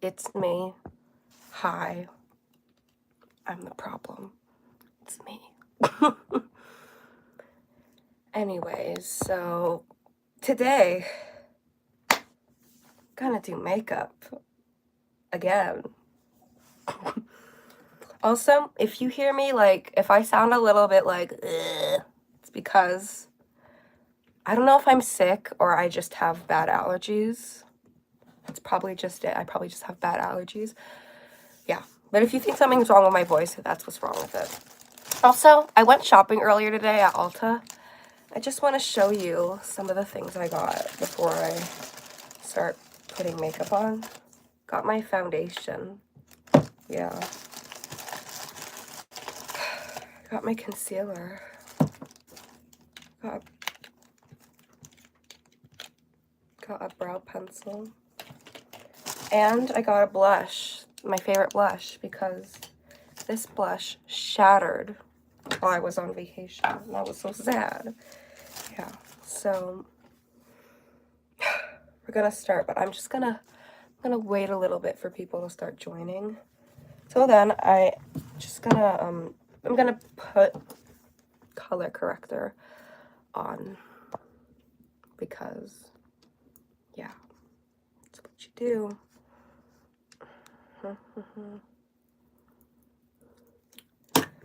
It's me. Hi. I'm the problem. It's me. Anyways, so today, gonna do makeup again. Also, if you hear me, like, if I sound a little bit like, ugh, it's because I don't know if I'm sick or I just have bad allergies. It's probably just it. I probably just have bad allergies. Yeah. But if you think something's wrong with my voice, that's what's wrong with it. Also, I went shopping earlier today at Ulta. I just want to show you some of the things I got before I start putting makeup on. Got my foundation. Yeah. Got my concealer. Got a brow pencil. And I got a blush, my favorite blush, because this blush shattered while I was on vacation. And that was so sad. Yeah, so we're gonna start, but I'm gonna wait a little bit for people to start joining. Till then, I'm gonna put color corrector on because, yeah, that's what you do.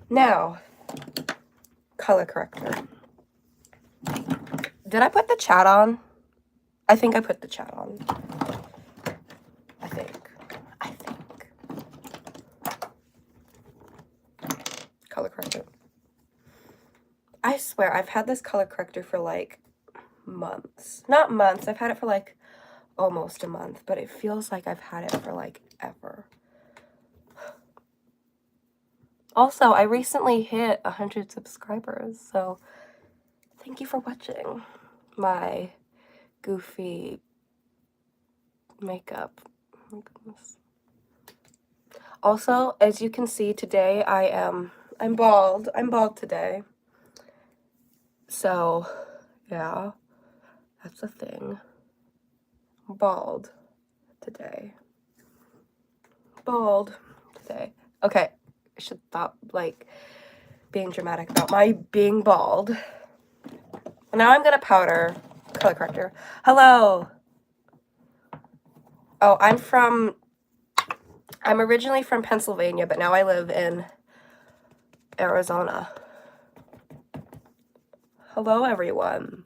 Now, color corrector. Did I put the chat on? I think I put the chat on. I think. Color corrector. I swear, I've had this color corrector for like months. Not months, I've had it for like almost a month, but it feels like I've had it for like ever. Also, I recently hit 100 subscribers, so thank you for watching my goofy makeup. Oh my goodness. Also, as you can see today, I'm bald. I'm bald today. So, yeah, that's a thing. I'm bald today. Bald today. Okay, I should stop, like, being dramatic about my being bald. Now I'm gonna powder color corrector. Hello. Oh, I'm originally from Pennsylvania, but now I live in Arizona. Hello, everyone.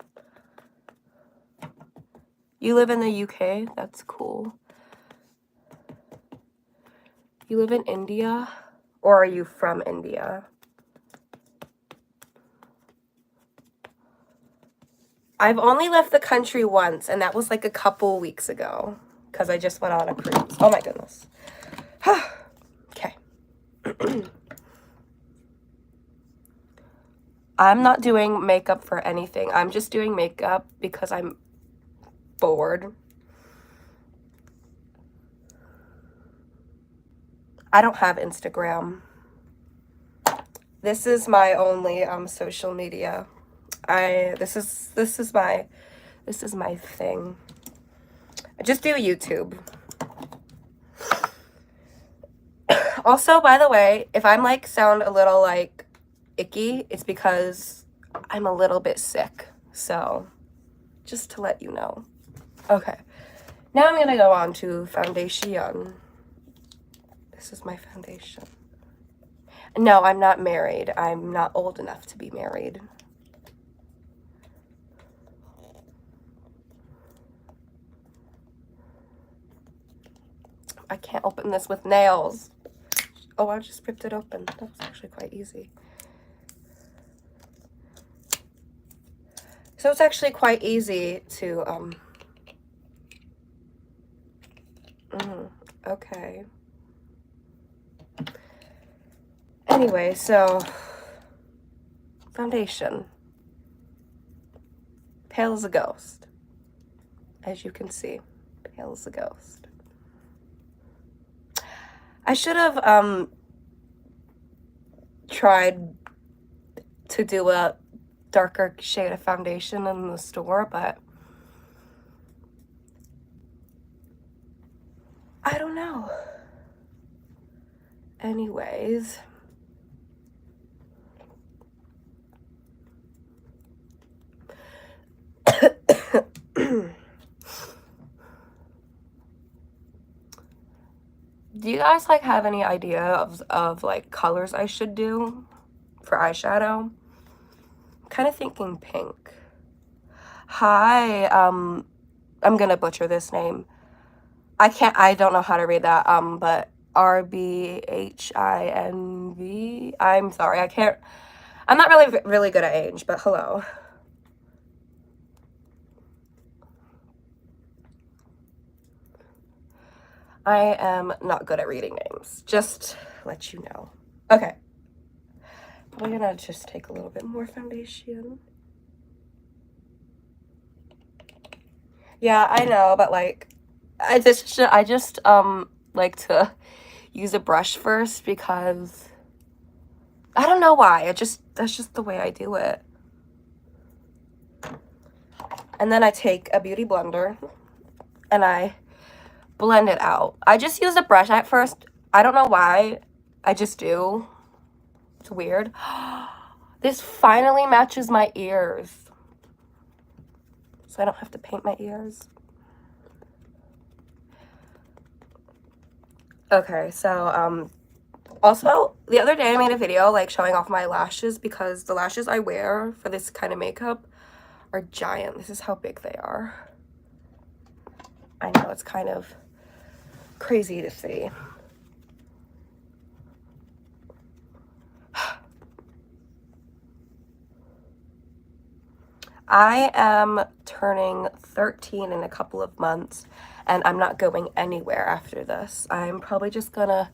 You live in the UK? That's cool. You live in India? Or are you from India? I've only left the country once, and that was like a couple weeks ago, because I just went on a cruise. Oh my goodness. Okay. I'm not doing makeup for anything. I'm just doing makeup because I'm bored. I don't have Instagram. This is my only social media. This is my thing. I just do YouTube. Also, by the way, if I'm like sound a little like icky, it's because I'm a little bit sick. So, just to let you know. Okay. Now I'm gonna go on to foundation. This is my foundation. No, I'm not married. I'm not old enough to be married. I can't open this with nails. Oh, I just ripped it open. That was actually quite easy. So it's actually quite easy to, okay. Anyway, so, foundation. Pale as a ghost. As you can see, pale as a ghost. I should have, tried to do a darker shade of foundation in the store, but I don't don't know. Anyways. Do you guys like have any idea of like colors I should do for eyeshadow? I'm kind of thinking pink. Hi, I'm gonna butcher this name. I don't know how to read that, but RBHINV. I'm sorry, I'm not really good at age, but hello. I am not good at reading names, just let you know. Okay. We're gonna just take a little bit more foundation. Yeah, I know, but like, I just like to use a brush first because I don't know why. That's just the way I do it. And then I take a beauty blender and I blend it out. I just use a brush at first. I don't know why. I just do. It's weird. This finally matches my ears. So I don't have to paint my ears. Okay, so also the other day I made a video like showing off my lashes because the lashes I wear for this kind of makeup are giant. This is how big they are. I know, it's kind of crazy to see. I am turning 13 in a couple of months and I'm not going anywhere after this. I'm probably just gonna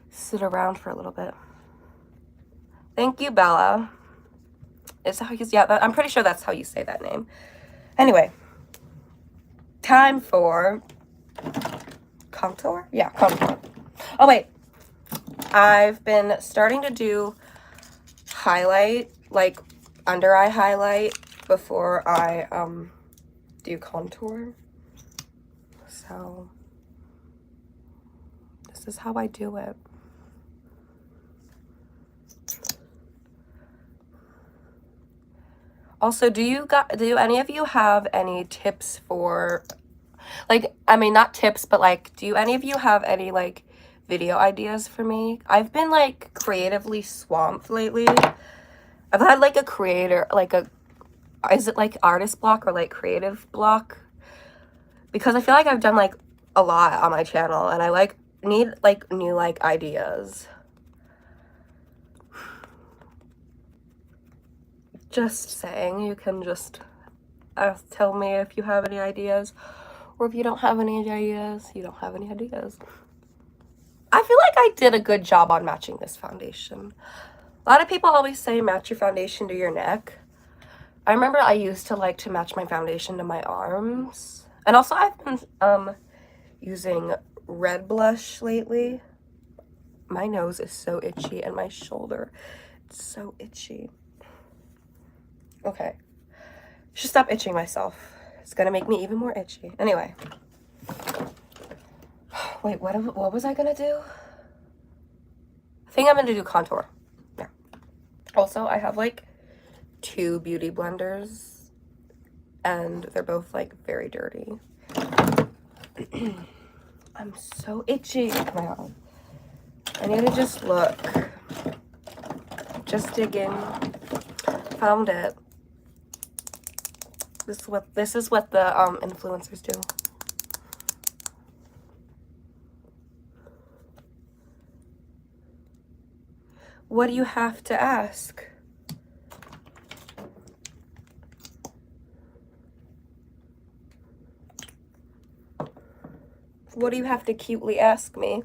sit around for a little bit. Thank you, Bella. Is that how you, yeah, I'm pretty sure that's how you say that name. Anyway, time for contour? Yeah, contour. Oh, wait. I've been starting to do highlight, like under eye highlight before I do contour. So this is how I do it. Also, do any of you have any tips for, like, I mean, not tips, but like, do any of you have any like video ideas for me? I've been like creatively swamped lately. I've had like a creator, like is it like artist block or like creative block? Because I feel like I've done like a lot on my channel and I like need like new like ideas. Just saying, you can just tell me if you have any ideas, or if you don't have any ideas, you don't have any ideas. I feel like I did a good job on matching this foundation. A lot of people always say match your foundation to your neck. I remember I used to like to match my foundation to my arms. And also I've been using red blush lately. My nose is so itchy and my shoulder, it's so itchy. Okay. Should stop itching myself. It's gonna make me even more itchy. Anyway. Wait, what was I gonna do? I think I'm gonna do contour. Yeah. Also, I have like 2 beauty blenders and they're both like very dirty. I'm so itchy. Oh my god. I need to just look. Just digging. Found it. This is what the influencers do. What do you have to ask? What do you have to cutely ask me?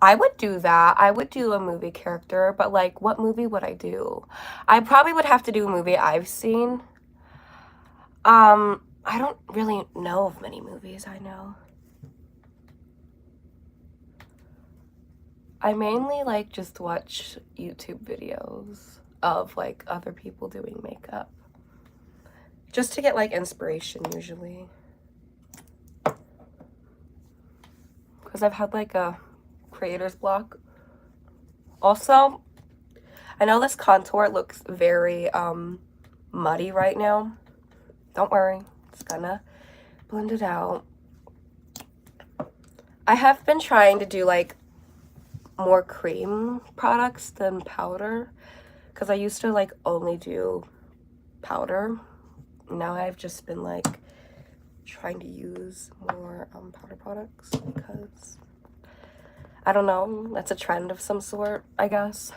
I would do that. I would do a movie character, but like, what movie would I do? I probably would have to do a movie I've seen. I don't really know of many movies I know. I mainly like just watch YouTube videos of like other people doing makeup. Just to get like inspiration usually. Because I've had like a creator's block. Also, I know this contour looks very muddy right now. Don't worry, it's gonna blend it out. I have been trying to do like more cream products than powder, because I used to like only do powder. Now I've just been like trying to use more powder products because I don't know, that's a trend of some sort, I guess.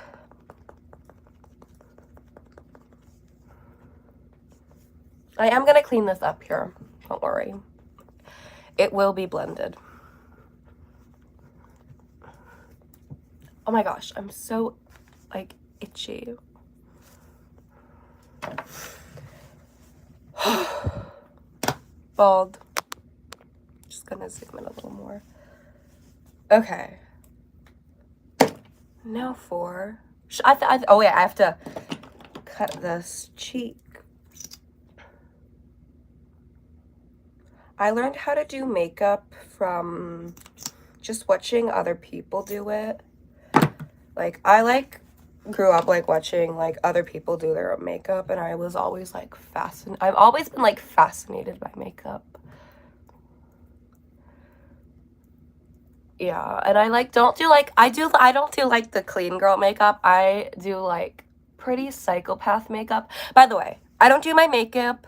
I am gonna clean this up here, don't worry. It will be blended. Oh my gosh, I'm so like itchy. Bald. Just gonna zoom in a little more. Okay. Now for... oh yeah, I have to cut this cheek. I learned how to do makeup from just watching other people do it. Like, I grew up like watching like other people do their own makeup, and I was always like fascinated. I've always been like fascinated by makeup. Yeah, and I like don't do like I don't do like the clean girl makeup. I do like pretty psychopath makeup. By the way, I don't do my makeup.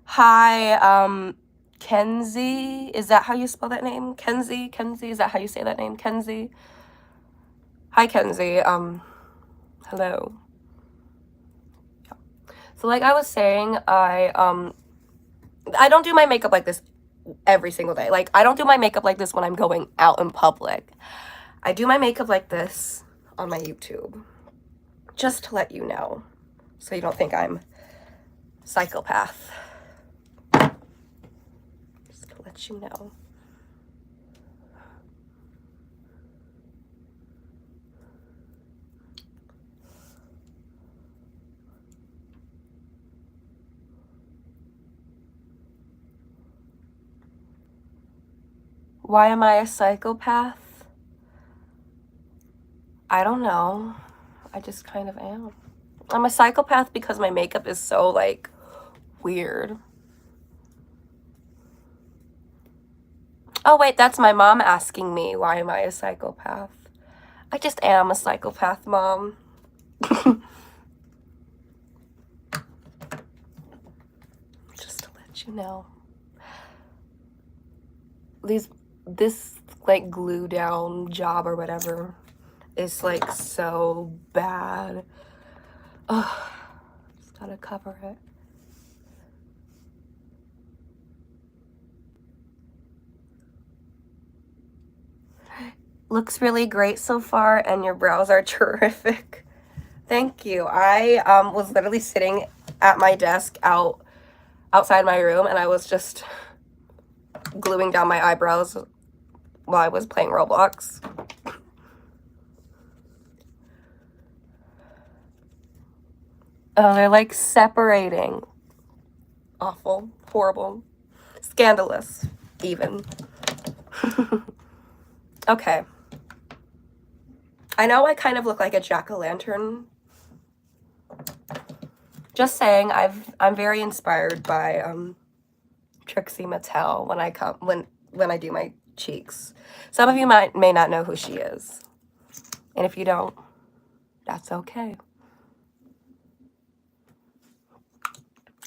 Hi, Kenzie. Is that how you spell that name? Kenzie? Is that how you say that name? Kenzie? Hi, Kenzie. Hello. Yeah. So like I was saying, I don't do my makeup like this every single day. Like, I don't do my makeup like this when I'm going out in public. I do my makeup like this on my YouTube. Just to let you know. So you don't think I'm psychopath. Just to let you know. Why am I a psychopath? I don't know. I just kind of am. I'm a psychopath because my makeup is so, like, weird. Oh, wait, that's my mom asking me, why am I a psychopath? I just am a psychopath, Mom. Just to let you know. This like glue down job or whatever is like so bad. Oh, just gotta cover it. Looks really great so far, and your brows are terrific. Thank you. I was literally sitting at my desk outside my room, and I was just gluing down my eyebrows while I was playing Roblox. Oh, they're like separating. Awful, horrible, scandalous, even. Okay. I know I kind of look like a jack-o'-lantern. Just saying, I'm very inspired by Trixie Mattel when I do my cheeks. Some of you may not know who she is. And if you don't, that's okay.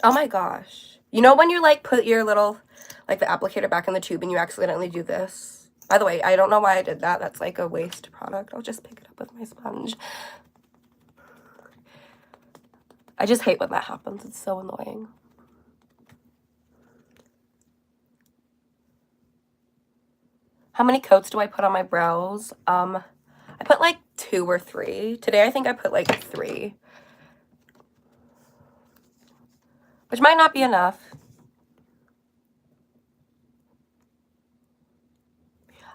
Oh my gosh. You know when you like put your little like the applicator back in the tube and you accidentally do this? By the way, I don't know why I did that. That's like a waste product. I'll just pick it up with my sponge. I just hate when that happens. It's so annoying. How many coats do I put on my brows? I put like 2 or 3. Today I think I put like 3. Which might not be enough.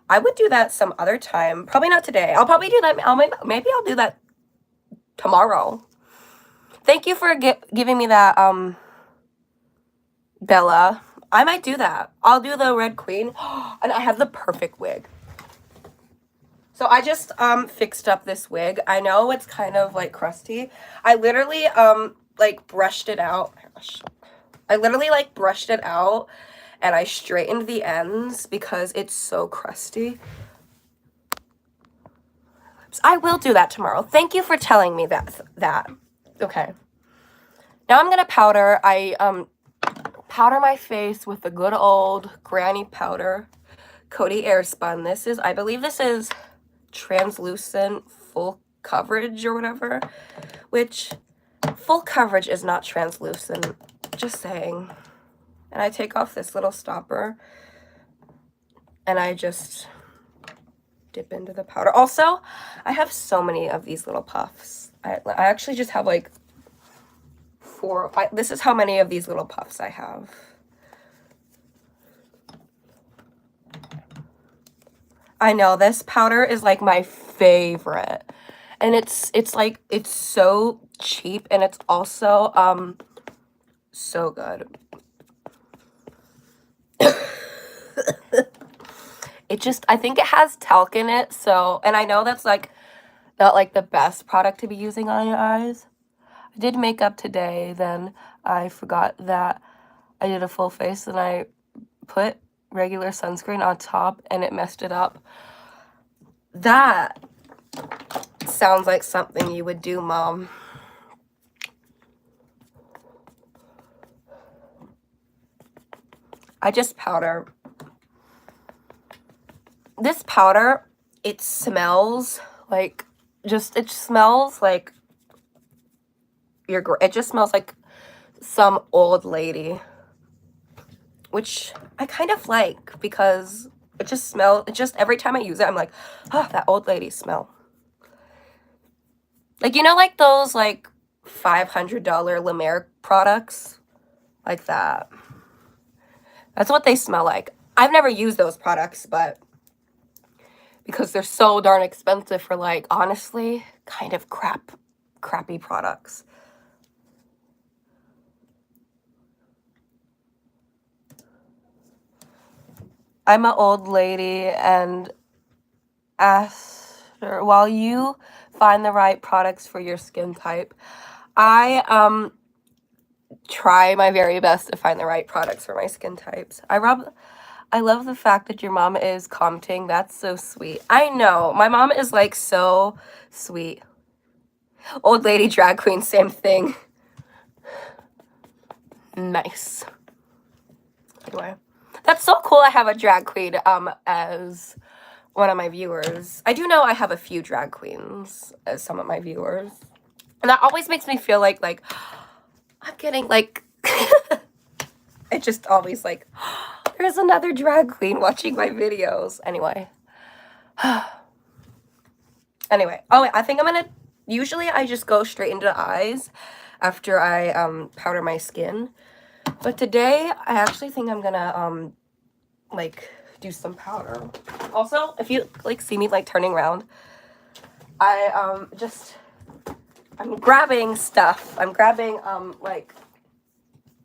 I would do that some other time. Probably not today. I'll probably do that. Maybe I'll do that tomorrow. Thank you for giving me that, Bella. I might do that. I'll do the Red Queen. And I have the perfect wig. So I just fixed up this wig. I know it's kind of like crusty. I literally like brushed it out. I literally like brushed it out and I straightened the ends because it's so crusty. I will do that tomorrow. Thank you for telling me that. Okay. Now I'm going to powder. I powder my face with the good old granny powder. Coty Airspun. I believe this is translucent full coverage or whatever, which full coverage is not translucent, just saying. And I take off this little stopper and I just dip into the powder. Also, I have so many of these little puffs. I actually just have like 4 or 5. This is how many of these little puffs I have. I know, this powder is like my favorite. And it's like, it's so cheap and it's also so good. I think it has talc in it, so, and I know that's like not like the best product to be using on your eyes. I did makeup today, then I forgot that I did a full face and I put regular sunscreen on top and it messed it up. That sounds like something you would do, Mom. I just powder. This powder, it smells like, it smells like it just smells like some old lady, which I kind of like because it just every time I use it, I'm like, oh, that old lady smell. Like, you know, like those like $500 La Mer products, like that. That's what they smell like. I've never used those products, but because they're so darn expensive for, like, honestly, kind of crappy products. I'm an old lady, and while you find the right products for your skin type, I try my very best to find the right products for my skin types. I love the fact that your mom is commenting. That's so sweet. I know. My mom is, like, so sweet. Old lady, drag queen, same thing. Nice. Anyway. That's so cool I have a drag queen as one of my viewers. I do know I have a few drag queens as some of my viewers. And that always makes me feel like I'm getting, like... it just always, like... There's another drag queen watching my videos. Anyway. Anyway. Oh, wait, I think I'm gonna... Usually, I just go straight into the eyes after I powder my skin. But today, I actually think I'm gonna, like, do some powder. Also, if you, like, see me, like, turning around, I'm grabbing stuff. I'm grabbing, like,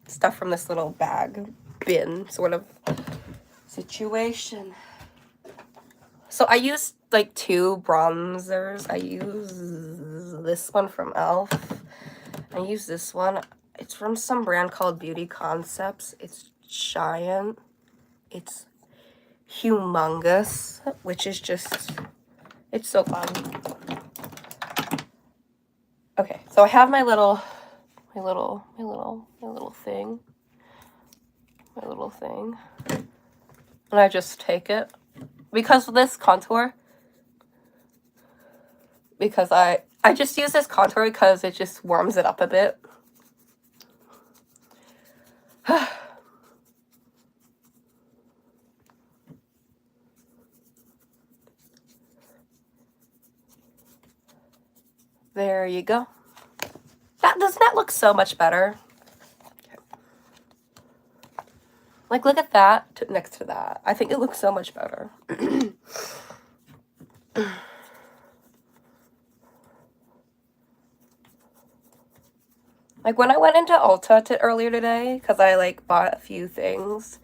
stuff from this little bin sort of situation. So I use like 2 bronzers. I use this one from e.l.f. I use this one. It's from some brand called Beauty Concepts. It's giant. It's humongous, which is just, it's so fun. Okay, so I have my little thing. My little thing. And I just take it. Because of this contour. Because I just use this contour because it just warms it up a bit. There you go. Doesn't that look so much better? Like, look at that next to that. I think it looks so much better. Like when I went into Ulta earlier today, because I like bought a few things,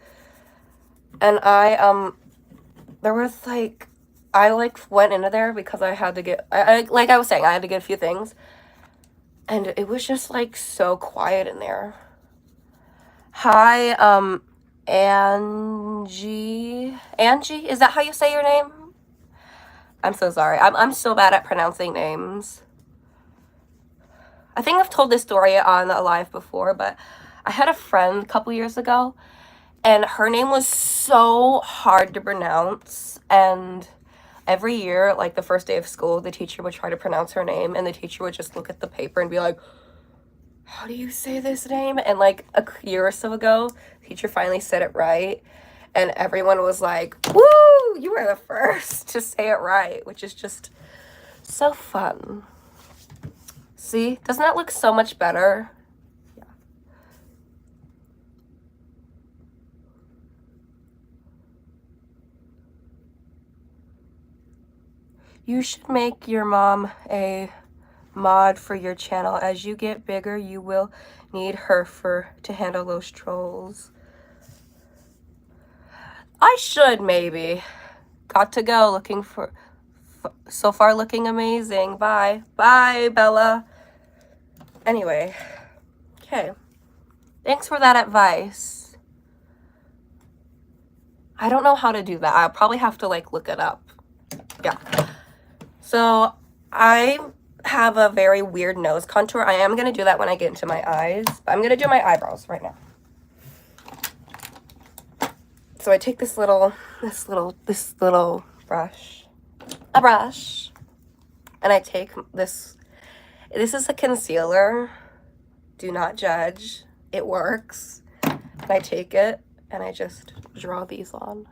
and there was like, I like went into there because I had to get, like I was saying, I had to get a few things, and it was just like so quiet in there. Hi, Angie, is that how you say your name? I'm so sorry. I'm so bad at pronouncing names. I think I've told this story on a live before, but I had a friend a couple years ago, and her name was so hard to pronounce, and every year, like the first day of school, the teacher would try to pronounce her name, and the teacher would just look at the paper and be like, how do you say this name? And like a year or so ago, the teacher finally said it right, and everyone was like, woo, you were the first to say it right, which is just so fun. See, doesn't that look so much better? Yeah. You should make your mom a mod for your channel. As you get bigger, you will need her to handle those trolls. I should, maybe. Got to go. Looking for... So far looking amazing. Bye. Bye, Bella. Anyway. Okay. Thanks for that advice. I don't know how to do that. I'll probably have to, like, look it up. Yeah. So, I have a very weird nose contour. I am going to do that when I get into my eyes. But I'm going to do my eyebrows right now. So I take this little brush. A brush. And I take this. This is a concealer. Do not judge. It works. And I take it and I just draw these on.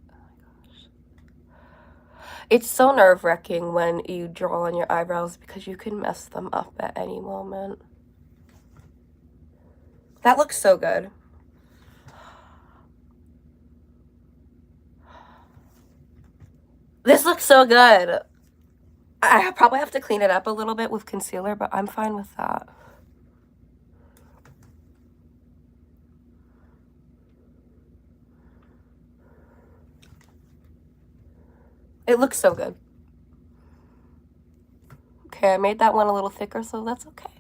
Oh my gosh. It's so nerve-wracking when you draw on your eyebrows because you can mess them up at any moment. That looks so good. This looks so good. I probably have to clean it up a little bit with concealer, but I'm fine with that. It looks so good. Okay, I made that one a little thicker, so that's okay.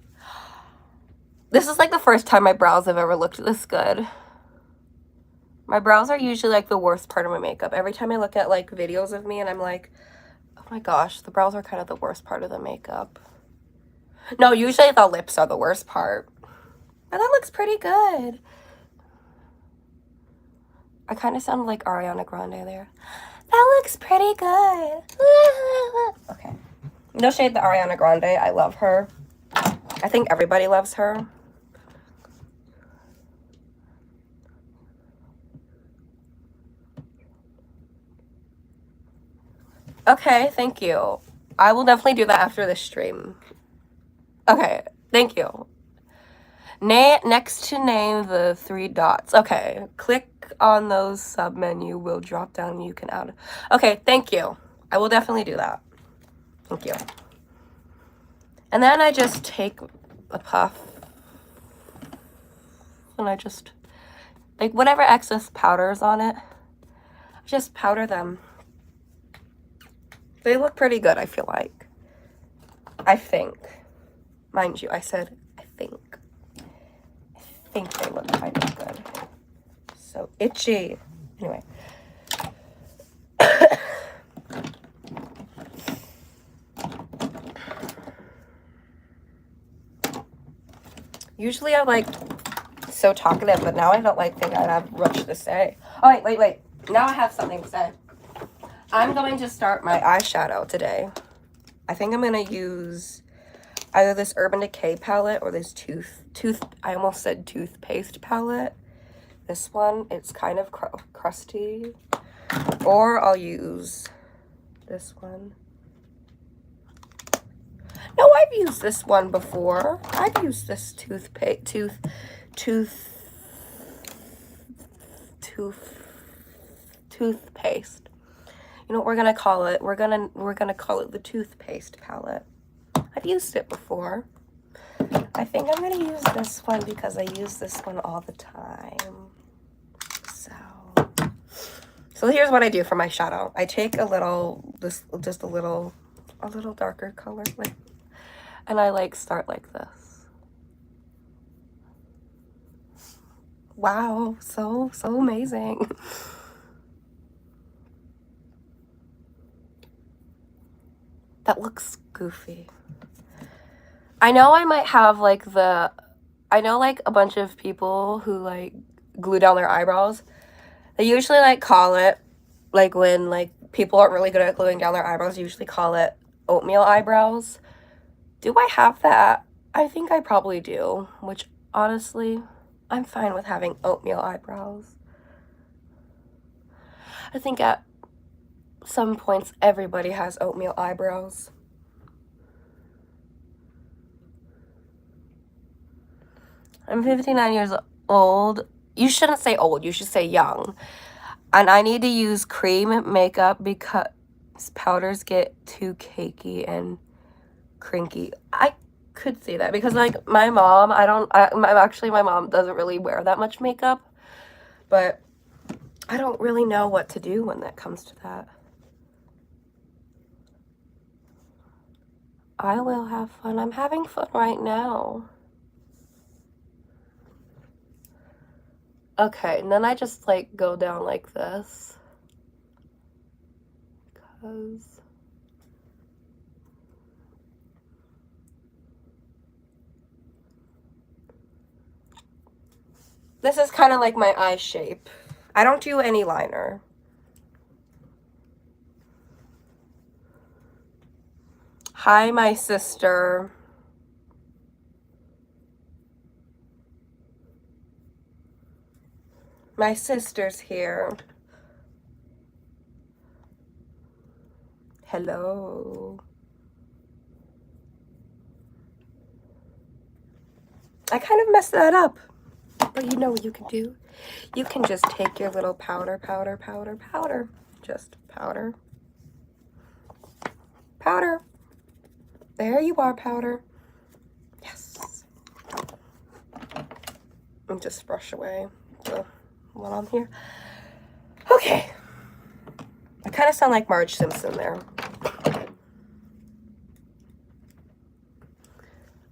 This is like the first time my brows have ever looked this good. My brows are usually like the worst part of my makeup. Every time I look at like videos of me and I'm like, oh my gosh, the brows are kind of the worst part of the makeup. No, usually the lips are the worst part. But that looks pretty good. I kind of sound like Ariana Grande there. That looks pretty good. Okay. No shade to Ariana Grande. I love her. I think everybody loves her. Okay, thank you. I will definitely do that after this stream. Okay, thank you. Next to name the 3 dots. Okay, click on those sub-menu will drop down. You can add. Okay, thank you. I will definitely do that. Thank you. And then I just take a puff. And I just, like, whatever excess powders on it, just powder them. They look pretty good, I feel like. I think. Mind you, I said I think. I think they look kind of good. So itchy. Anyway. Usually I'm like so talkative, but now I don't like think I have much to say. Oh wait. Now I have something to say. I'm going to start my eyeshadow today. I think I'm gonna use either this Urban Decay palette or this I almost said toothpaste palette. This one, it's kind of crusty. Or I'll use this one. No, I've used this one before. I've used this toothpaste. You know what we're gonna call it? We're gonna call it the toothpaste palette. I've used it before. I think I'm gonna use this one because I use this one all the time. So here's what I do for my shadow. I take a little, just a little darker color, like, and I like start like this. Wow, so amazing. That looks goofy. I know I might have like I know like a bunch of people who like glue down their eyebrows. They usually like call it, like when like people aren't really good at gluing down their eyebrows, they usually call it oatmeal eyebrows. Do I have that? I think I probably do, which honestly, I'm fine with having oatmeal eyebrows. I think at some points everybody has oatmeal eyebrows. I'm 59 years old. You shouldn't say old, you should say young. And I need to use cream makeup because powders get too cakey and crinky. I could say that because like my mom, actually my mom doesn't really wear that much makeup, but I don't really know what to do when that comes to that. I will have fun. I'm having fun right now. Okay, and then I just like go down like this. Because this is kind of like my eye shape. I don't do any liner. Hi, my sister. My sister's here. Hello. I kind of messed that up. But you know what you can do? You can just take your little powder. Just powder. Powder. There you are, powder. Yes. And just brush away the one on here. Okay. I kind of sound like Marge Simpson there.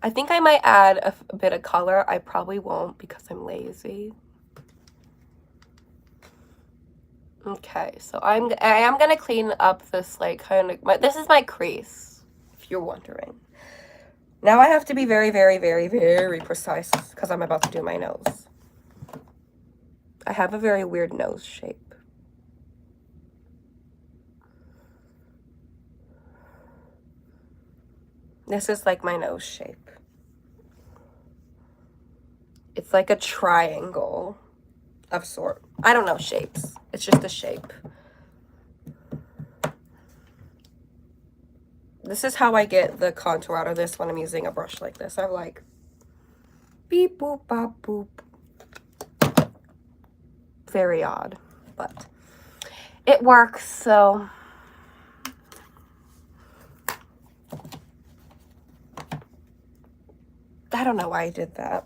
I think I might add a bit of color. I probably won't because I'm lazy. Okay, so I am gonna clean up this like kind of this is my crease, if you're wondering. Now I have to be very, very, very, very precise because I'm about to do my nose. I have a very weird nose shape. This is like my nose shape. It's like a triangle of sort. I don't know shapes. It's just a shape. This is how I get the contour out of this when I'm using a brush like this. I'm like, beep, boop, bop, boop. Very odd, but it works, so. I don't know why I did that.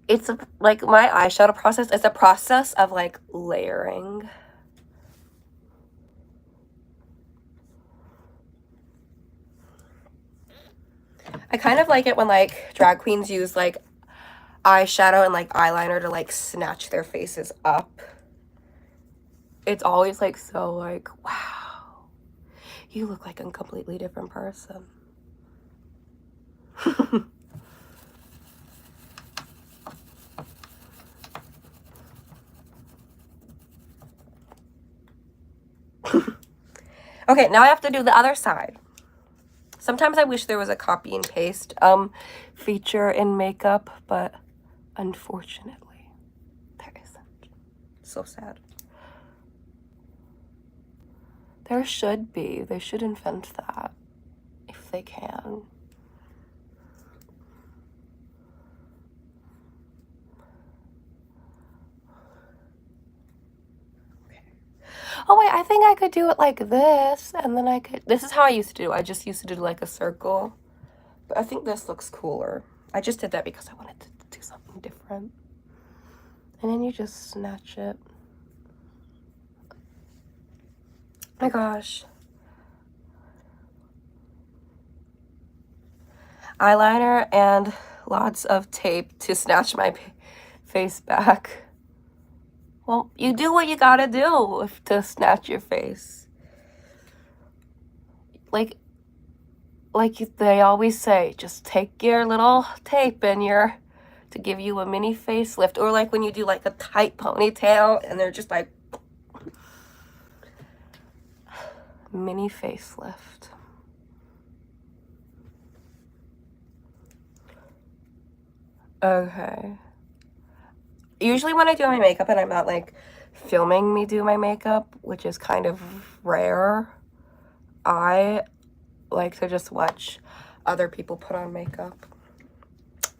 It's like my eyeshadow process is a process of like layering. I kind of like it when like drag queens use like eyeshadow and like eyeliner to like snatch their faces up. It's always like so like, wow, you look like a completely different person. Okay, now I have to do the other side. Sometimes I wish there was a copy and paste feature in makeup, but unfortunately, there isn't. So sad. There should be. They should invent that if they can. Oh wait, I think I could do it like this, and then I could, this is how I used to do. I just used to do like a circle. But I think this looks cooler. I just did that because I wanted to do something different. And then you just snatch it. Oh my gosh. Eyeliner and lots of tape to snatch my face back. Well, you do what you gotta do to snatch your face. Like they always say, just take your little tape and to give you a mini facelift. Or like when you do like a tight ponytail and they're just like mini facelift. Okay. Usually when I do my makeup and I'm not like filming me do my makeup, which is kind of rare, I like to just watch other people put on makeup.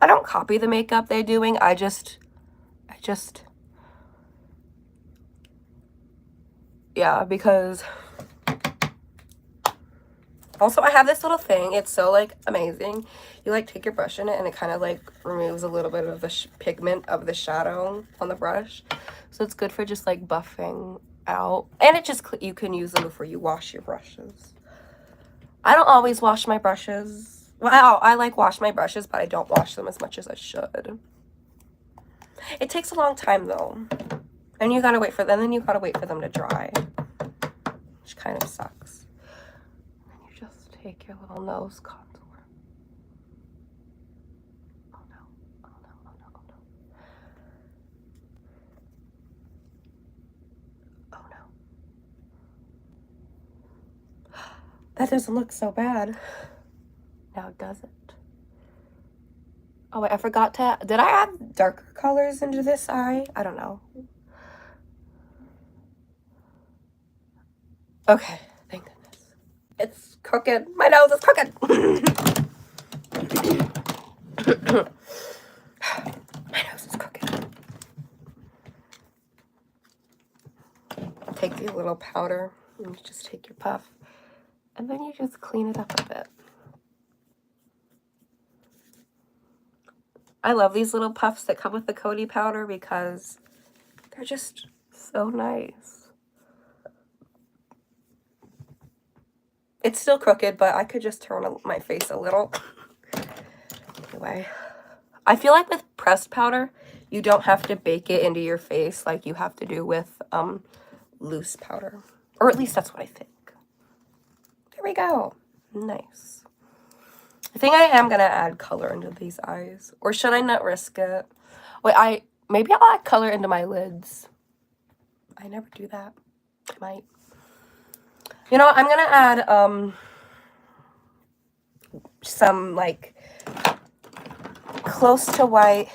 I don't copy the makeup they're doing. I just yeah, because also I have this little thing. It's so like amazing. You like take your brush in it and it kind of like removes a little bit of the pigment of the shadow on the brush. So it's good for just like buffing out. And it just, you can use them before you wash your brushes. I don't always wash my brushes. Well, I like wash my brushes, but I don't wash them as much as I should. It takes a long time though. And you gotta wait for them, and then you gotta wait for them to dry. Which kind of sucks. And you just take your little nose contour. Oh no, oh no, oh no, oh no. Oh no. That doesn't look so bad. Now does it? Oh wait, I forgot to, did I add darker colors into this eye? I don't know. Okay, thank goodness. It's crooked. My nose is crooked. My nose is crooked. Take the little powder and you just take your puff and then you just clean it up a bit. I love these little puffs that come with the Coty powder because they're just so nice. It's still crooked, but I could just turn my face a little. Anyway, I feel like with pressed powder, you don't have to bake it into your face like you have to do with loose powder. Or at least that's what I think. There we go. Nice. I think I am going to add color into these eyes. Or should I not risk it? Wait, maybe I'll add color into my lids. I never do that. I might. You know what? I'm going to add some like close to white.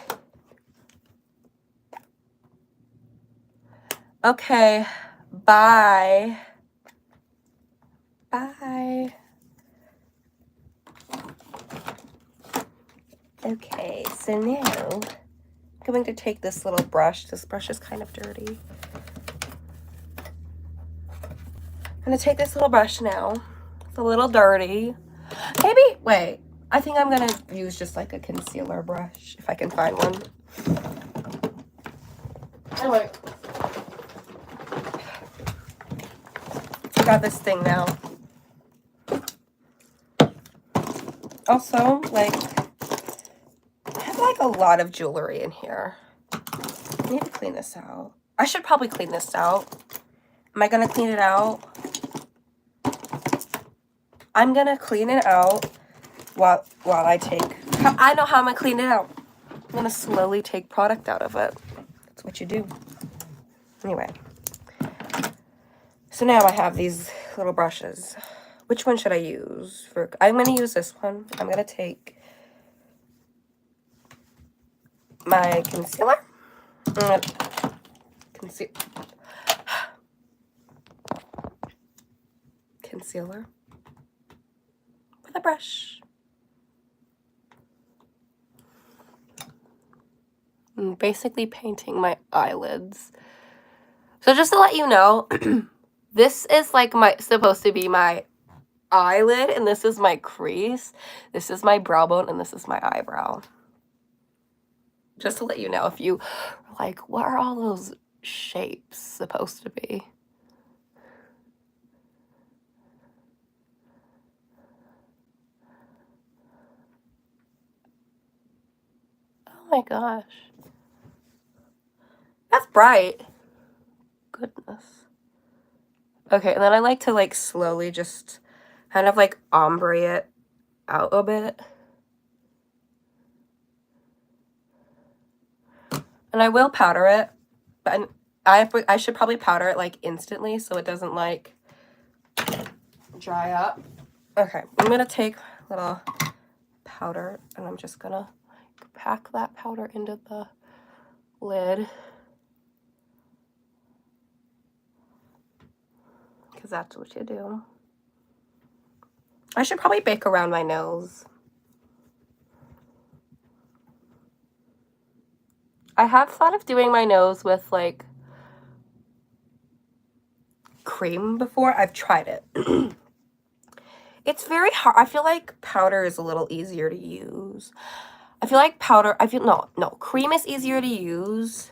Okay. Bye. Bye. Okay, so now I'm going to take this little brush. This brush is kind of dirty. I'm going to take this little brush now. It's a little dirty. Maybe, wait, I think I'm going to use just like a concealer brush if I can find one. Anyway, I got this thing now. Also, like, I have like a lot of jewelry in here. I need to clean this out. I should probably clean this out. Am I going to clean it out? I'm going to clean it out while I take... I know how I'm going to clean it out. I'm going to slowly take product out of it. That's what you do. Anyway. So now I have these little brushes. Which one should I use? I'm going to use this one. I'm going to take my concealer. Concealer. With a brush. I'm basically painting my eyelids. So just to let you know, This is like supposed to be my eyelid, and this is my crease. This is my brow bone, and this is my eyebrow. Just to let you know, if you are like, what are all those shapes supposed to be? Oh my gosh. That's bright. Goodness. Okay, and then I like to like slowly just kind of like ombre it out a bit. And I will powder it, but I should probably powder it like instantly so it doesn't like dry up. Okay, I'm gonna take a little powder and I'm just gonna like pack that powder into the lid. Because that's what you do. I should probably bake around my nose. I have thought of doing my nose with like cream before. I've tried it. It's very hard. I feel like powder is a little easier to use. I feel like cream is easier to use,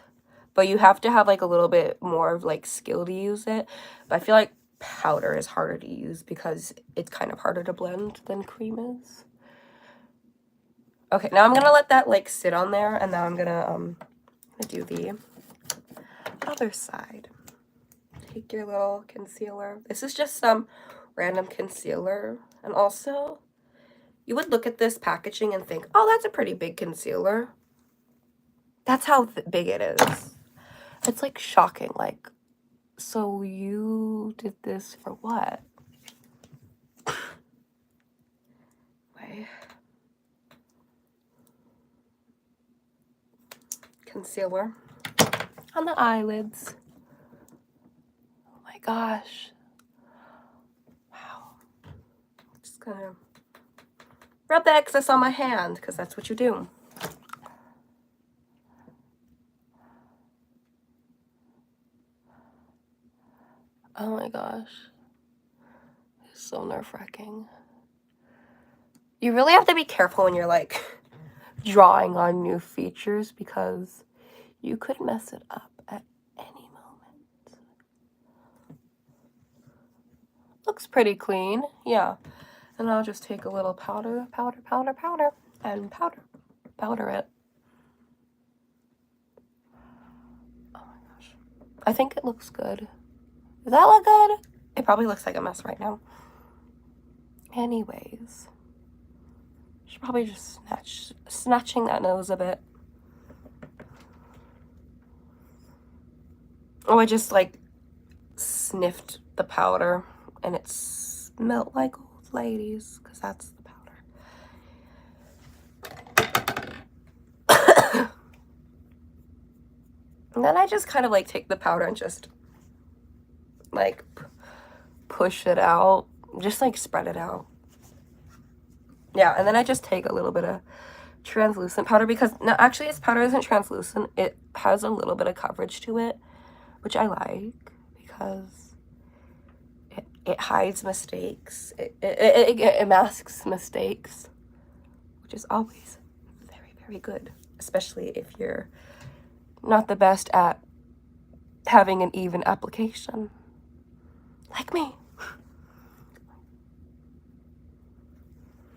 but you have to have like a little bit more of like skill to use it. But I feel like powder is harder to use because it's kind of harder to blend than cream is. Okay, now I'm gonna let that like sit on there, and now I'm gonna do the other side. Take your little concealer. This is just some random concealer, and also you would look at this packaging and think, oh, that's a pretty big concealer. That's how big it is. It's like shocking. Like, so you did this for what? Wait. Concealer on the eyelids. Oh my gosh. Wow. I'm just gonna rub the excess on my hand because that's what you do. Oh my gosh. It's so nerve-wracking. You really have to be careful when you're like drawing on new features because you could mess it up at any moment. Looks pretty clean, yeah. And I'll just take a little powder, and powder it. Oh my gosh. I think it looks good. Does that look good? It probably looks like a mess right now. Anyways. Should probably just snatching that nose a bit. Oh, I just like sniffed the powder and it smelled like old ladies because that's the powder. And then I just kind of like take the powder and just like push it out, just like spread it out. Yeah, and then I just take a little bit of translucent powder because, no, actually this powder isn't translucent. It has a little bit of coverage to it, which I like because it hides mistakes. It masks mistakes, which is always very, very good, especially if you're not the best at having an even application, like me.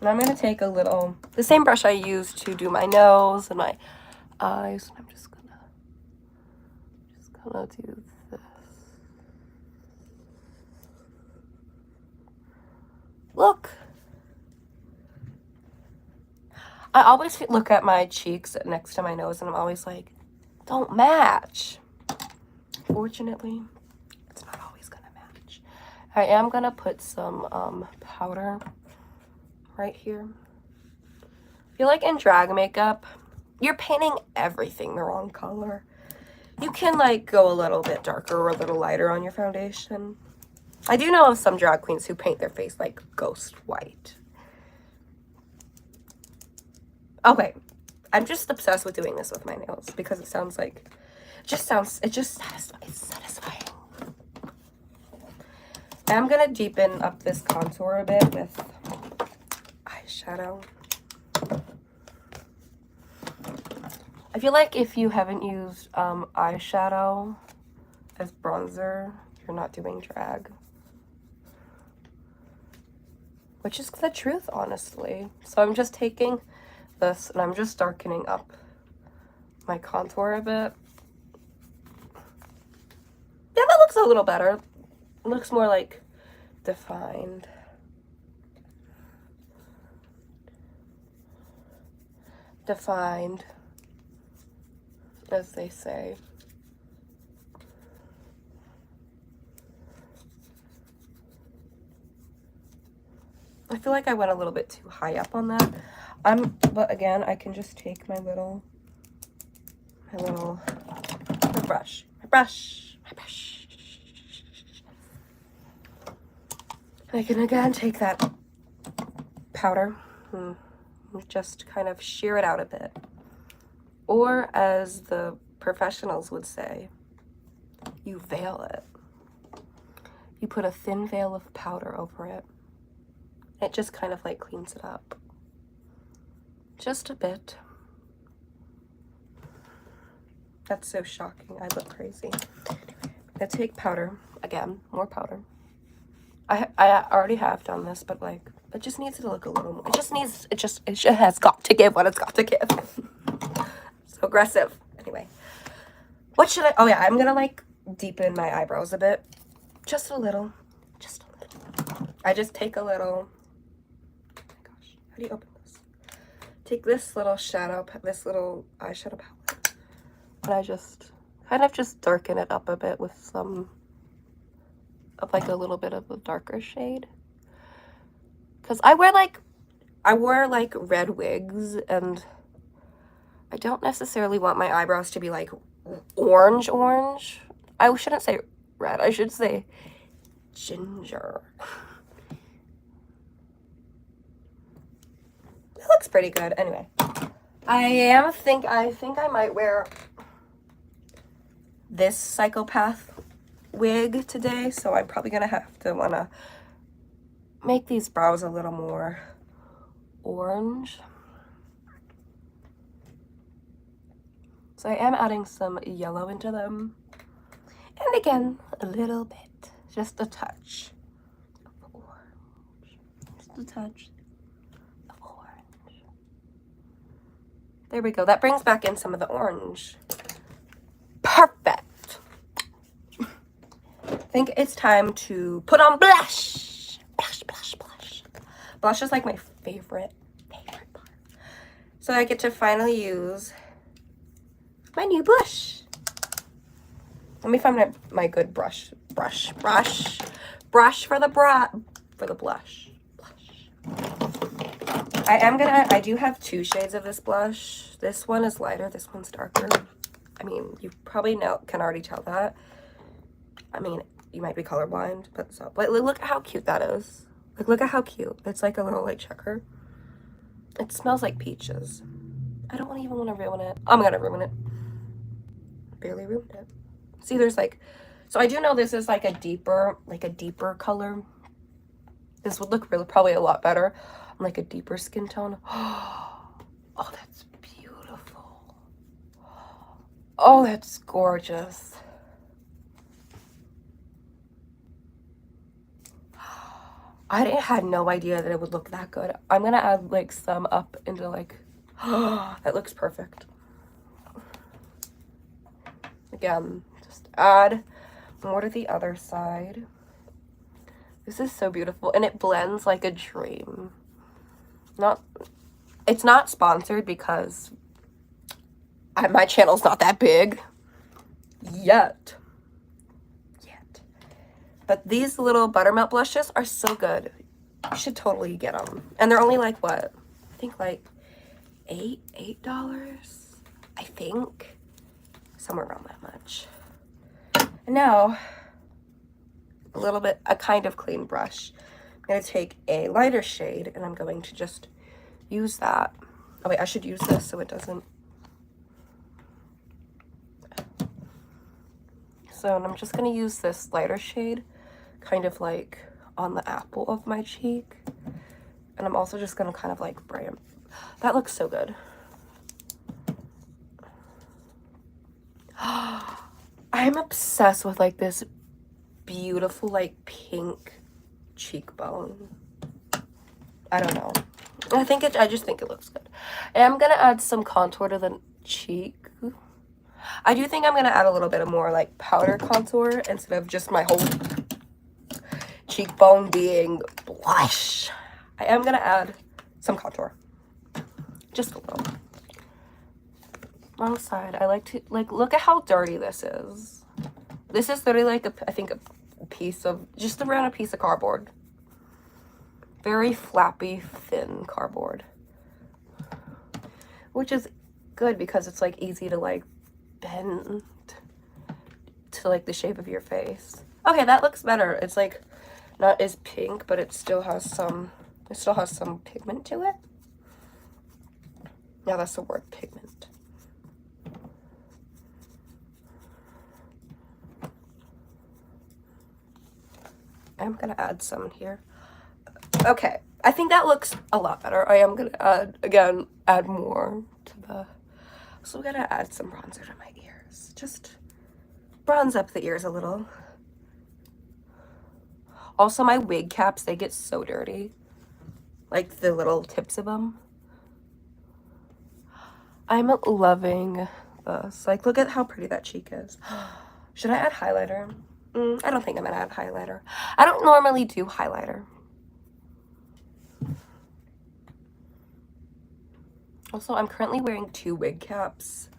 And I'm going to take the same brush I used to do my nose and my eyes. I'm just gonna do this. Look. I always look at my cheeks next to my nose and I'm always like, don't match. Fortunately, it's not always going to match. I am going to put some powder right here. I feel like in drag makeup, you're painting everything the wrong color. You can like go a little bit darker or a little lighter on your foundation. I do know of some drag queens who paint their face like ghost white. Okay, I'm just obsessed with doing this with my nails because it's just satisfying. I'm gonna deepen up this contour a bit with eyeshadow. I feel like if you haven't used eyeshadow as bronzer, you're not doing drag. Which is the truth, honestly. So I'm just taking this and I'm just darkening up my contour a bit. Yeah, that looks a little better. It looks more like defined. Defined, as they say. I feel like I went a little bit too high up on that. But again, I can just take my brush. I can again take that powder and just kind of shear it out a bit. Or as the professionals would say, you veil it. You put a thin veil of powder over it. It just kind of like cleans it up. Just a bit. That's so shocking. I look crazy. I take powder. Again, more powder. I already have done this, but like, it just needs to look a little more. It just has got to give what it's got to give. So aggressive. Anyway. What should I, oh yeah, I'm gonna like deepen my eyebrows a bit. Just a little. Just a little. I just take a little, oh my gosh, how do you open this? Take this little this little eyeshadow palette. And I just kind of just darken it up a bit with some of like a little bit of a darker shade. Because I wear like red wigs and I don't necessarily want my eyebrows to be like orange. I shouldn't say red, I should say ginger. It looks pretty good. Anyway, I think I might wear this psychopath wig today, so I'm probably gonna have to wanna make these brows a little more orange. So I am adding some yellow into them. And again, a little bit, just a touch of orange. Just a touch of orange. There we go. That brings back in some of the orange. Perfect. I think it's time to put on blush. Blush. Blush is like my favorite part. So I get to finally use my new blush. Let me find my good brush for the blush. I do have two shades of this blush. This one is lighter, this one's darker. I mean, you probably can already tell that. I mean, you might be colorblind, but look at how cute that is. Like, look at how cute. It's like a little like checker. It smells like peaches. I don't even want to ruin it. I'm gonna ruin it. Barely ruined it. See, there's like, so I do know this is like a deeper color. This would look probably a lot better on like a deeper skin tone. Oh, that's beautiful. Oh, that's gorgeous. I had no idea that it would look that good. I'm gonna add like some up into like, that looks perfect. Again, just add more to the other side. This is so beautiful and it blends like a dream. It's not sponsored because my channel's not that big yet. But these little buttermelt blushes are so good. You should totally get them. And they're only like what? I think like $8, I think. Somewhere around that much. And now, a kind of clean brush. I'm going to take a lighter shade and I'm going to just use that. Oh wait, I should use this so it doesn't. So I'm just going to use this lighter shade kind of like on the apple of my cheek. And I'm also just gonna kind of like brighten. That looks so good. I'm obsessed with like this beautiful like pink cheekbone. I don't know. I just think it looks good. And I'm gonna add some contour to the cheek. I do think I'm gonna add a little bit of more like powder contour instead of just my whole cheekbone being blush. I am gonna add some contour. Just a little. Wrong side. I like to, like, look at how dirty this is. This is literally like, I think a piece of, just around a piece of cardboard. Very flappy, thin cardboard. Which is good because it's, like, easy to, like, bend to, like, the shape of your face. Okay, that looks better. It's, like, not as pink, but it still has some pigment to it. Yeah, that's the word, pigment. I'm gonna add some here. Okay, I think that looks a lot better. I am gonna add more to the, so I'm gonna add some bronzer to my ears. Just bronze up the ears a little. Also, my wig caps, they get so dirty. Like the little tips of them. I'm loving this. Like, look at how pretty that cheek is. Should I add highlighter? I don't think I'm gonna add highlighter. I don't normally do highlighter. Also, I'm currently wearing 2 wig caps.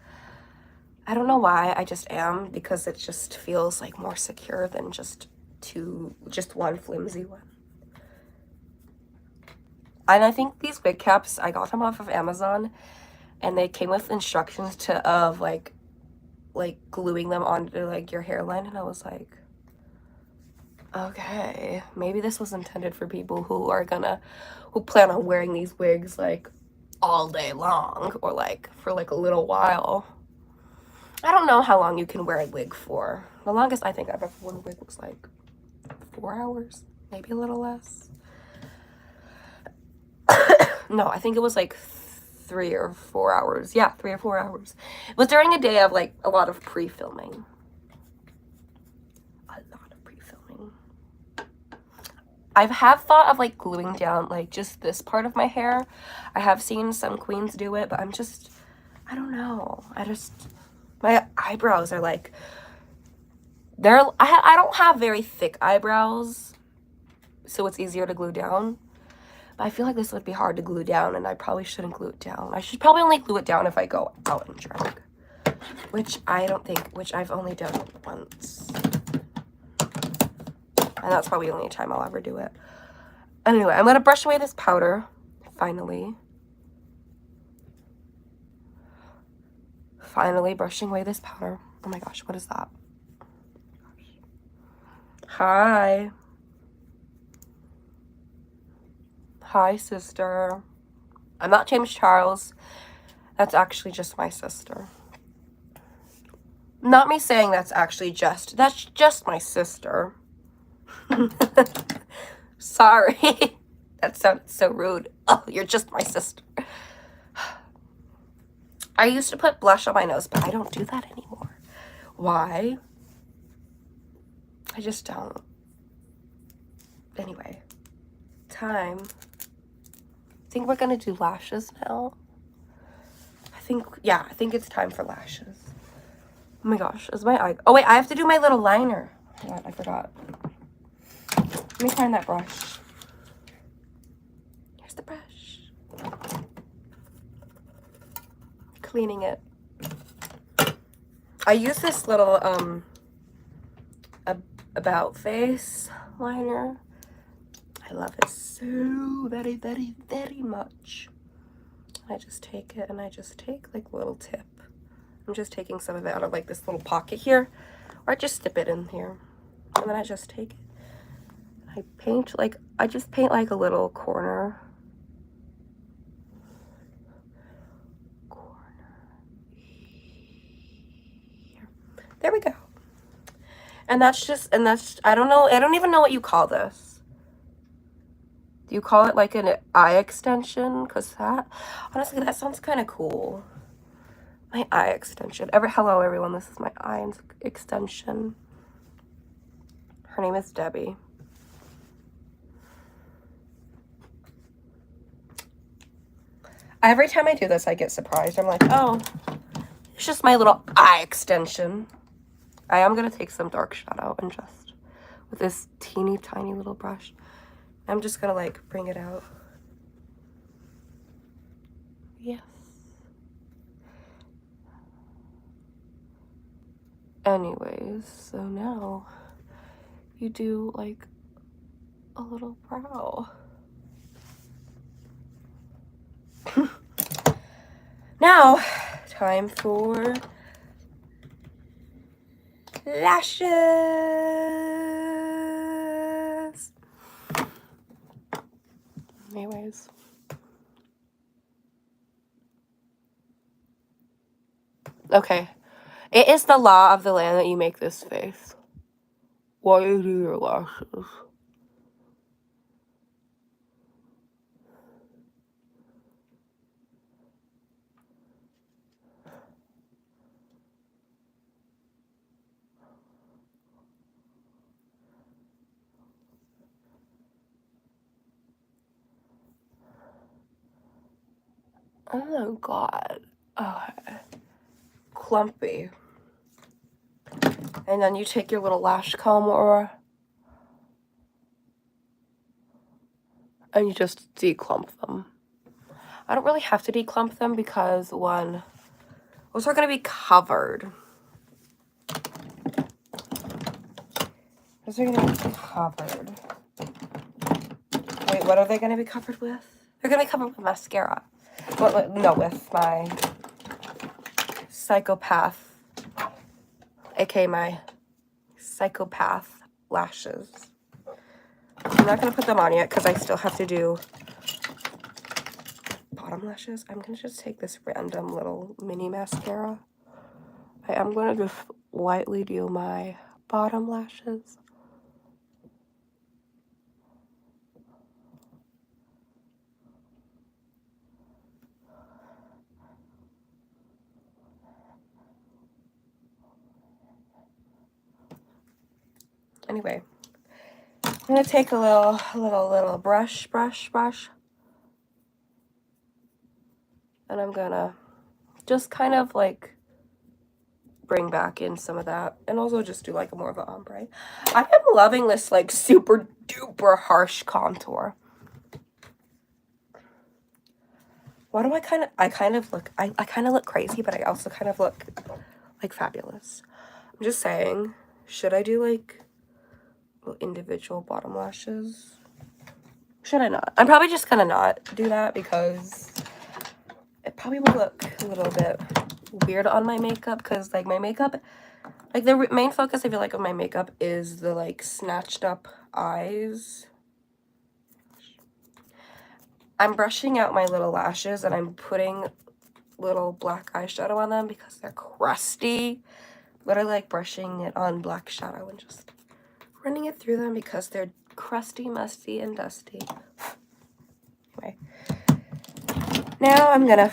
I don't know why, I just am, because it just feels like more secure than just one flimsy one. And I think these wig caps, I got them off of Amazon, and they came with instructions of like gluing them onto like your hairline, and I was like, okay, maybe this was intended for people who plan on wearing these wigs like all day long or like for like a little while. I don't know how long you can wear a wig for. The longest I think I've ever worn a wig was like 4 hours, maybe a little less. No, I think it was like 3 or 4 hours. Yeah, 3 or 4 hours. It was during a day of like a lot of pre-filming. I have thought of like gluing down like just this part of my hair. I have seen some queens do it, but I don't know. My eyebrows are like, I don't have very thick eyebrows, so it's easier to glue down. But I feel like this would be hard to glue down, and I probably shouldn't glue it down. I should probably only glue it down if I go out in drag, which I've only done once. And that's probably the only time I'll ever do it. Anyway, I'm going to brush away this powder, finally. Finally brushing away this powder. Oh my gosh, what is that? Hi. Hi, sister. I'm not James Charles. That's actually just my sister. Not me saying that's just my sister. Sorry. That sounded so rude. Oh, you're just my sister. I used to put blush on my nose, but I don't do that anymore. Why? I just don't. Anyway, time. I think we're gonna do lashes now. I think it's time for lashes. Oh my gosh, is my eye... Oh wait, I have to do my little liner. Hold on, I forgot. Let me find that brush. Here's the brush. Cleaning it. I use this little about face liner. I love it so very, very, very much. I just take it and I just take like a little tip. I'm just taking some of it out of like this little pocket here, or I just dip it in here, and then I just take it. I just paint like a little corner. Here. There we go. And that's, I don't know, I don't even know what you call this. Do you call it like an eye extension? Because that, honestly, that sounds kind of cool. My eye extension. Hello, everyone. This is my eye extension. Her name is Debbie. Every time I do this, I get surprised. I'm like, oh, it's just my little eye extension. I am going to take some dark shadow and just, with this teeny tiny little brush, I'm just going to like bring it out. Yes. Anyways, so now you do like a little brow. Now, time for lashes. Anyways. Okay. It is the law of the land that you make this face while you do your lashes. Oh god. Okay. Clumpy. And then you take your little lash comb and you just declump them. I don't really have to declump them because those are going to be covered. Those are going to be covered. Wait, what are they going to be covered with? They're going to be covered with mascara. No, with my psychopath, aka my psychopath lashes. I'm not going to put them on yet because I still have to do bottom lashes. I'm going to just take this random little mini mascara. I am going to just lightly do my bottom lashes. Anyway, I'm going to take a little brush. And I'm going to just kind of like bring back in some of that. And also just do like more of an ombre. I am loving this like super duper harsh contour. Why do I kind of look crazy, but I also kind of look like fabulous. I'm just saying, should I do like individual bottom lashes? Should I not? I'm probably just gonna not do that because it probably will look a little bit weird on my makeup, because like my makeup, like the main focus I feel like of my makeup is the like snatched up eyes. I'm brushing out my little lashes and I'm putting little black eyeshadow on them because they're crusty. Literally like brushing it on black shadow and just running it through them because they're crusty, musty, and dusty. Anyway, now I'm gonna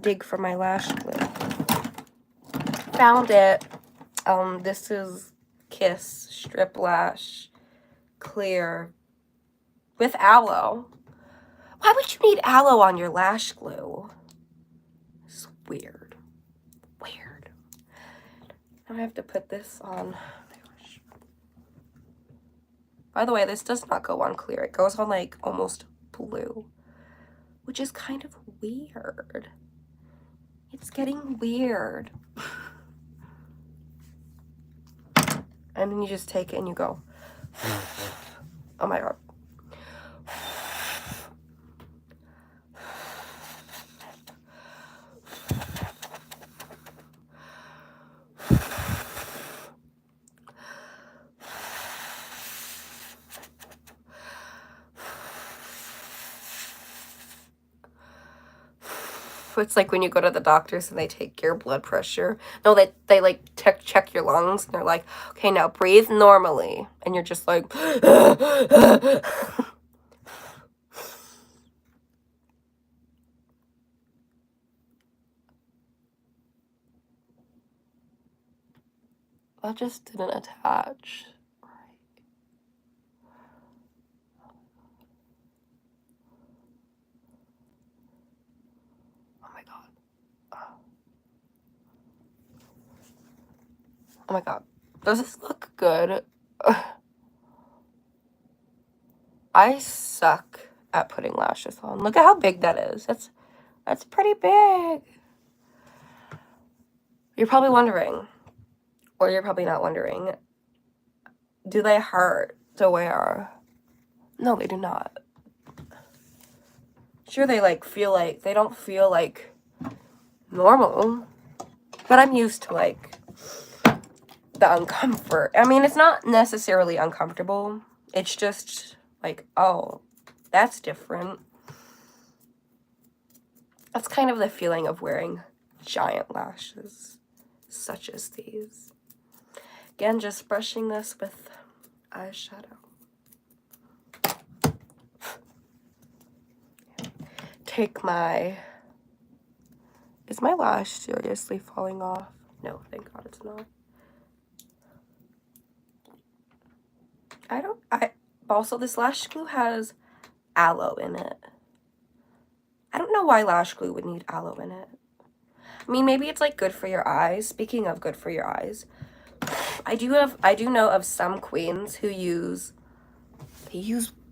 dig for my lash glue. Found it. This is Kiss Strip Lash Clear with aloe. Why would you need aloe on your lash glue? It's weird. Weird. Now I have to put this on. By the way, this does not go on clear. It goes on like almost blue, which is kind of weird. It's getting weird. And then you just take it and you go. Oh my god. It's like when you go to the doctors and they take your blood pressure. No, they like check your lungs and they're like, okay, now breathe normally. And you're just like, that just didn't attach. Oh my god. Oh my god. Does this look good? I suck at putting lashes on. Look at how big that is. That's pretty big. You're probably wondering, or you're probably not wondering, do they hurt to wear? No, they do not. Sure, they they don't feel like normal, but I'm used to like the uncomfort. I mean, it's not necessarily uncomfortable. It's just like, oh, that's different. That's kind of the feeling of wearing giant lashes, such as these. Again, just brushing this with eyeshadow. Take my... Is my lash seriously falling off? No, thank God it's not. Also, this lash glue has aloe in it. I don't know why lash glue would need aloe in it. I mean, maybe it's like good for your eyes. Speaking of good for your eyes, I do know of some queens who use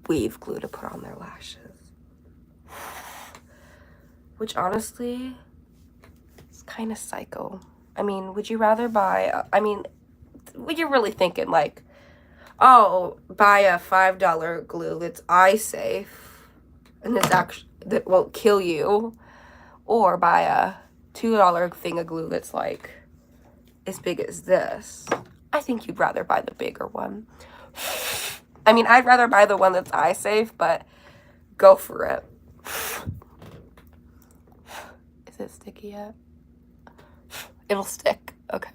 wave glue to put on their lashes. Which honestly is kind of psycho. I mean, would you rather buy, would you really thinking like, oh, buy a $5 glue that's eye safe and that won't kill you, or buy a $2 thing of glue that's like as big as this? I think you'd rather buy the bigger one. I mean, I'd rather buy the one that's eye safe, but go for it. Is it sticky yet? It'll stick. Okay.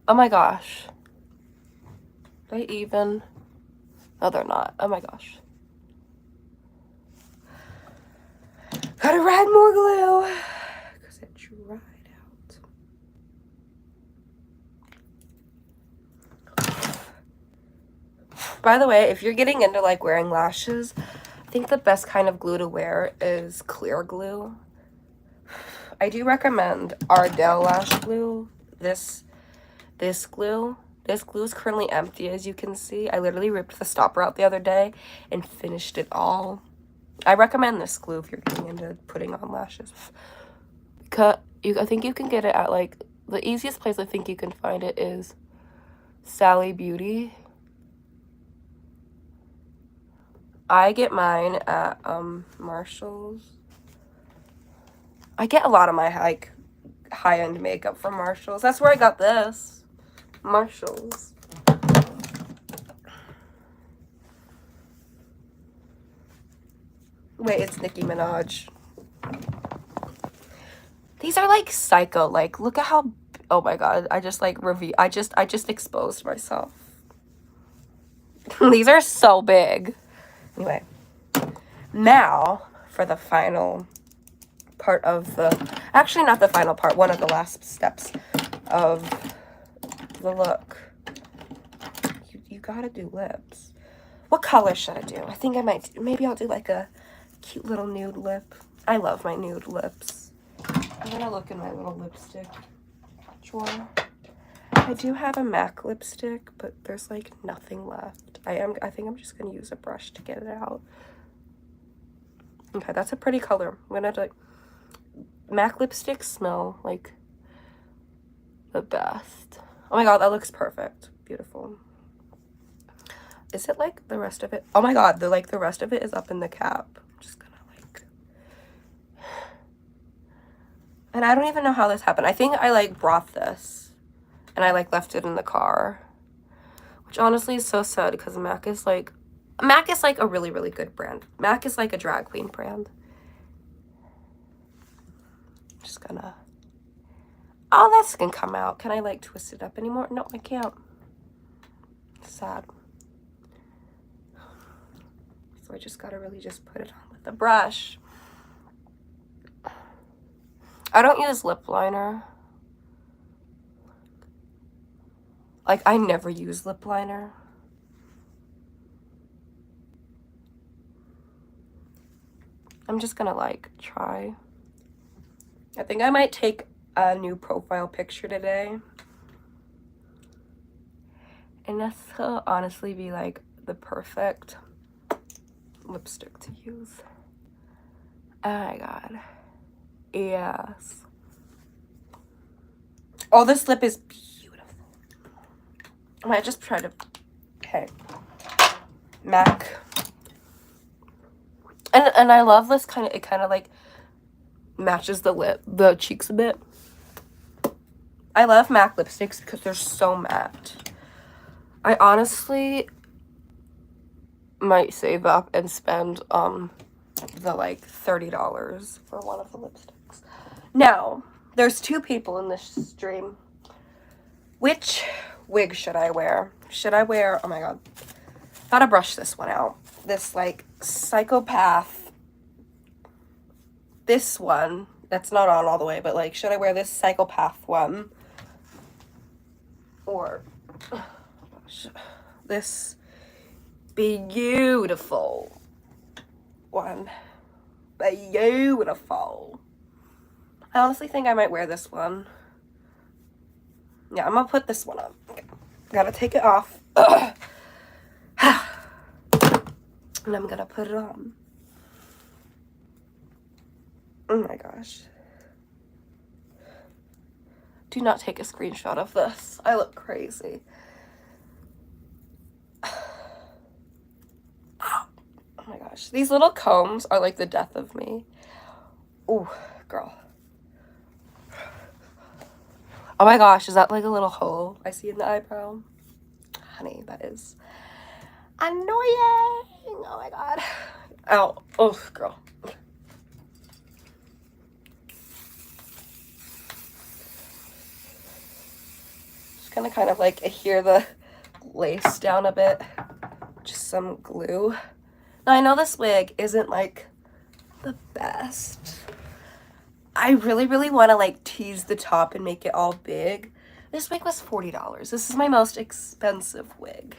Oh my gosh. Are they even? No, they're not. Oh my gosh. Gotta add more glue because it dried out. By the way, if you're getting into like wearing lashes, I think the best kind of glue to wear is clear glue. I do recommend Ardell lash glue. This glue. This glue is currently empty, as you can see. I literally ripped the stopper out the other day and finished it all. I recommend this glue if you're getting into putting on lashes. I think you can get it at like, the easiest place I think you can find it is Sally Beauty. I get mine at Marshall's. I get a lot of my like high-end makeup from Marshall's. That's where I got this. Marshall's. Wait, it's Nicki Minaj. These are like psycho. Like, look at how, oh my god, I just like I just exposed myself. These are so big. Anyway, now for the final part of actually not the final part, one of the last steps of the look. You gotta do lips. What color should I do? I think I might maybe I'll do like a cute little nude lip. I love my nude lips. I'm gonna look in my little lipstick drawer. I do have a MAC lipstick, but there's like nothing left. I think I'm just gonna use a brush to get it out. Okay, that's a pretty color. I'm gonna do like, MAC lipsticks smell like the best. Oh my god, that looks perfect. Beautiful. Is it like the rest of it? Oh my god, the rest of it is up in the cap. I'm just gonna like, and I don't even know how this happened. I think I like brought this and I like left it in the car, which honestly is so sad because MAC is like a really, really good brand. MAC is like a drag queen brand. I'm just gonna, oh, that's gonna come out. Can I like twist it up anymore? No, I can't. Sad. So I just gotta really just put it on with a brush. I don't use lip liner. Like, I never use lip liner. I'm just gonna like try. I think I might take a new profile picture today. And this will honestly be like the perfect lipstick to use. Oh my god. Yes. Oh, this lip is beautiful. I might just try to, okay. MAC. And I love this kind of, it kind of like matches the cheeks a bit. I love MAC lipsticks because they're so matte. I honestly might save up and spend the like $30 for one of the lipsticks. Now, there's two people in this stream. Which wig should I wear? Should I wear, oh my god, gotta brush this one out. This like psychopath, this one, that's not on all the way, but like, should I wear this psychopath one? Or, oh gosh, this beautiful one. Beautiful. I honestly think I might wear this one. Yeah, I'm gonna put this one on. Okay. Gotta take it off. And I'm gonna put it on. Oh my gosh. Do not take a screenshot of this. I look crazy. Oh my gosh. These little combs are like the death of me. Ooh, girl. Oh my gosh, is that like a little hole I see in the eyebrow? Honey, that is annoying. Oh my god. Ow. Oh, girl. Just gonna kind of like adhere the lace down a bit. Just some glue. Now, I know this wig isn't like the best. I really, really want to like tease the top and make it all big. This wig was $40. This is my most expensive wig.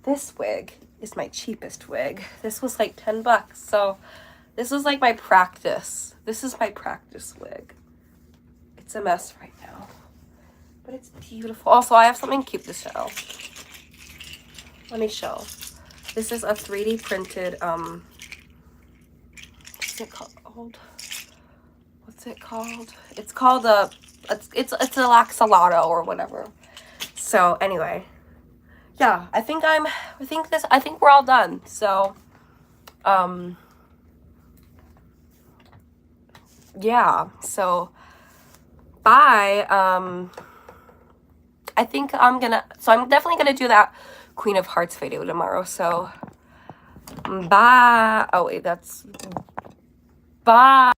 This wig is my cheapest wig. This was like 10 bucks. So this was like my practice. This is my practice wig. It's a mess right now, but it's beautiful. Also, I have something cute to show. Let me show. This is a 3D printed, what's it called? What's it called? It's called a, it's a laxalato or whatever. So anyway, yeah, I think we're all done. So, yeah, so bye. I think I'm definitely gonna do that Queen of Hearts video tomorrow. So bye. Oh wait, that's bye.